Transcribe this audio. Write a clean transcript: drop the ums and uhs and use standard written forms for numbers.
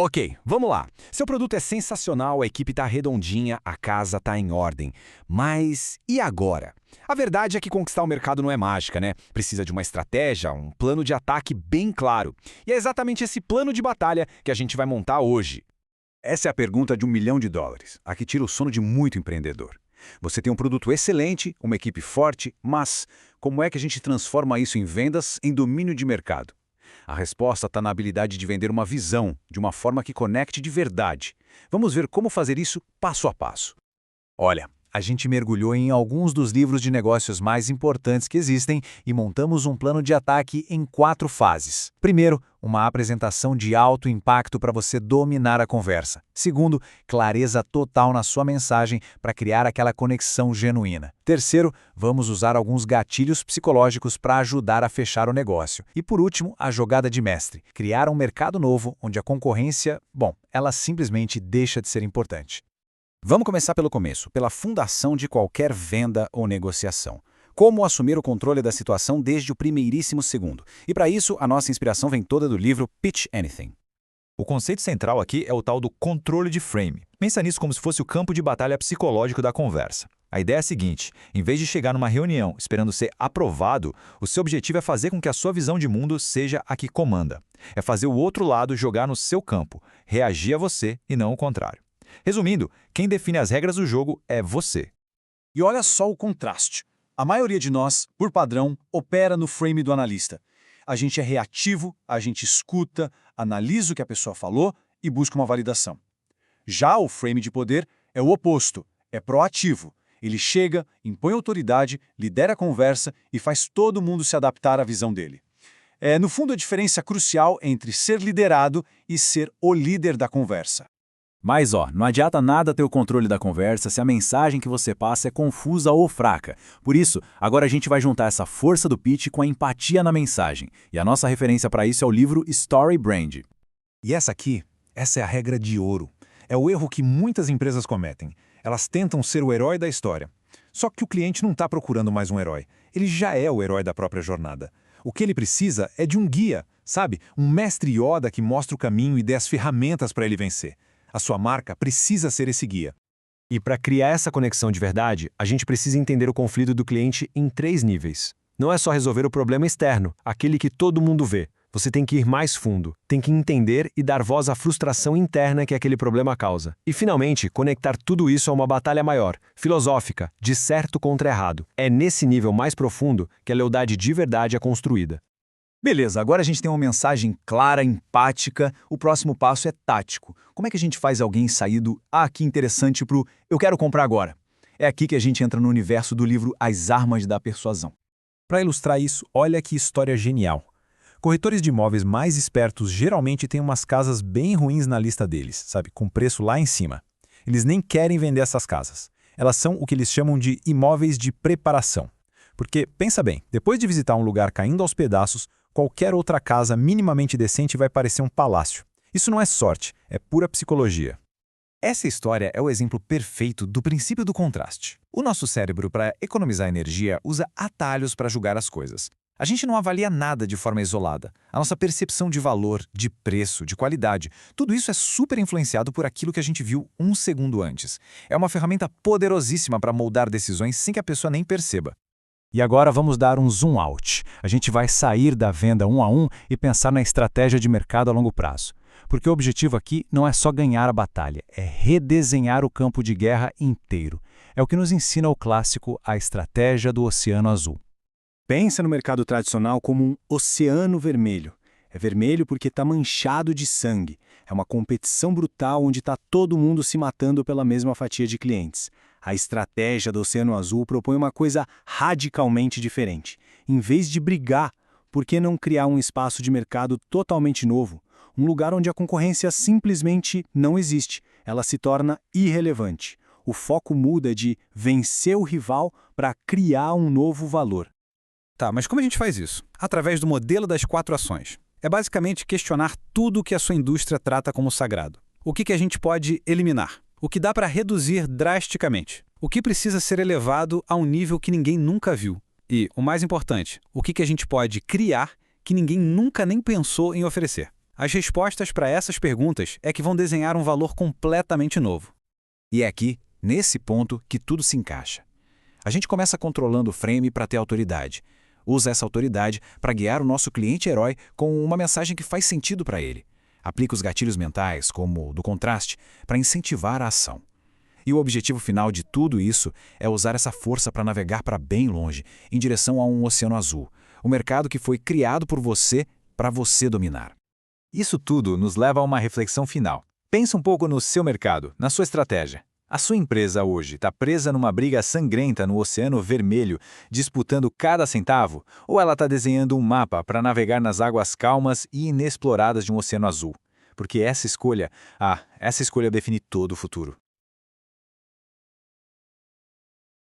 Ok, vamos lá. Seu produto é sensacional, a equipe está redondinha, a casa está em ordem. Mas e agora? A verdade é que conquistar o mercado não é mágica, né? Precisa de uma estratégia, um plano de ataque bem claro. E é exatamente esse plano de batalha que a gente vai montar hoje. Essa é a pergunta de US$ 1.000.000, a que tira o sono de muito empreendedor. Você tem um produto excelente, uma equipe forte, mas como é que a gente transforma isso em vendas, em domínio de mercado? A resposta está na habilidade de vender uma visão, de uma forma que conecte de verdade. Vamos ver como fazer isso passo a passo. Olha, a gente mergulhou em alguns dos livros de negócios mais importantes que existem e montamos um plano de ataque em 4 fases. Primeiro, uma apresentação de alto impacto para você dominar a conversa. Segundo, clareza total na sua mensagem para criar aquela conexão genuína. Terceiro, vamos usar alguns gatilhos psicológicos para ajudar a fechar o negócio. E por último, a jogada de mestre, criar um mercado novo onde a concorrência, ela simplesmente deixa de ser importante. Vamos começar pelo começo, pela fundação de qualquer venda ou negociação. Como assumir o controle da situação desde o primeiríssimo segundo. E para isso, a nossa inspiração vem toda do livro Pitch Anything. O conceito central aqui é o tal do controle de frame. Pensa nisso como se fosse o campo de batalha psicológico da conversa. A ideia é a seguinte: em vez de chegar numa reunião esperando ser aprovado, o seu objetivo é fazer com que a sua visão de mundo seja a que comanda. É fazer o outro lado jogar no seu campo, reagir a você e não o contrário. Resumindo, quem define as regras do jogo é você. E olha só o contraste. A maioria de nós, por padrão, opera no frame do analista. A gente é reativo, a gente escuta, analisa o que a pessoa falou e busca uma validação. Já o frame de poder é o oposto, é proativo. Ele chega, impõe autoridade, lidera a conversa e faz todo mundo se adaptar à visão dele. É, no fundo, a diferença crucial entre ser liderado e ser o líder da conversa. Mas não adianta nada ter o controle da conversa se a mensagem que você passa é confusa ou fraca. Por isso, agora a gente vai juntar essa força do pitch com a empatia na mensagem. E a nossa referência para isso é o livro Story Brand. E essa é a regra de ouro. É o erro que muitas empresas cometem. Elas tentam ser o herói da história. Só que o cliente não está procurando mais um herói. Ele já é o herói da própria jornada. O que ele precisa é de um guia, sabe? Um mestre Yoda que mostra o caminho e dê as ferramentas para ele vencer. A sua marca precisa ser esse guia. E para criar essa conexão de verdade, a gente precisa entender o conflito do cliente em 3 níveis. Não é só resolver o problema externo, aquele que todo mundo vê. Você tem que ir mais fundo, tem que entender e dar voz à frustração interna que aquele problema causa. E, finalmente, conectar tudo isso a uma batalha maior, filosófica, de certo contra errado. É nesse nível mais profundo que a lealdade de verdade é construída. Beleza, agora a gente tem uma mensagem clara, empática, o próximo passo é tático. Como é que a gente faz alguém sair do que interessante pro eu quero comprar agora? É aqui que a gente entra no universo do livro As Armas da Persuasão. Para ilustrar isso, olha que história genial. Corretores de imóveis mais espertos geralmente têm umas casas bem ruins na lista deles, sabe, com preço lá em cima. Eles nem querem vender essas casas. Elas são o que eles chamam de imóveis de preparação. Porque, pensa bem, depois de visitar um lugar caindo aos pedaços, qualquer outra casa minimamente decente vai parecer um palácio. Isso não é sorte, é pura psicologia. Essa história é o exemplo perfeito do princípio do contraste. O nosso cérebro, para economizar energia, usa atalhos para julgar as coisas. A gente não avalia nada de forma isolada. A nossa percepção de valor, de preço, de qualidade, tudo isso é super influenciado por aquilo que a gente viu um segundo antes. É uma ferramenta poderosíssima para moldar decisões sem que a pessoa nem perceba. E agora vamos dar um zoom out. A gente vai sair da venda 1 a 1 e pensar na estratégia de mercado a longo prazo. Porque o objetivo aqui não é só ganhar a batalha, é redesenhar o campo de guerra inteiro. É o que nos ensina o clássico A Estratégia do Oceano Azul. Pensa no mercado tradicional como um oceano vermelho. É vermelho porque está manchado de sangue. É uma competição brutal onde está todo mundo se matando pela mesma fatia de clientes. A estratégia do Oceano Azul propõe uma coisa radicalmente diferente. Em vez de brigar, por que não criar um espaço de mercado totalmente novo? Um lugar onde a concorrência simplesmente não existe. Ela se torna irrelevante. O foco muda de vencer o rival para criar um novo valor. Tá, mas como a gente faz isso? Através do modelo das 4 ações. É basicamente questionar tudo o que a sua indústria trata como sagrado. O que a gente pode eliminar? O que dá para reduzir drasticamente? O que precisa ser elevado a um nível que ninguém nunca viu? E, o mais importante, o que a gente pode criar que ninguém nunca nem pensou em oferecer? As respostas para essas perguntas é que vão desenhar um valor completamente novo. E é aqui, nesse ponto, que tudo se encaixa. A gente começa controlando o frame para ter autoridade. Usa essa autoridade para guiar o nosso cliente-herói com uma mensagem que faz sentido para ele. Aplica os gatilhos mentais, como o do contraste, para incentivar a ação. E o objetivo final de tudo isso é usar essa força para navegar para bem longe, em direção a um oceano azul. O mercado que foi criado por você para você dominar. Isso tudo nos leva a uma reflexão final. Pensa um pouco no seu mercado, na sua estratégia. A sua empresa hoje está presa numa briga sangrenta no Oceano Vermelho, disputando cada centavo? Ou ela está desenhando um mapa para navegar nas águas calmas e inexploradas de um oceano azul? Porque essa escolha define todo o futuro.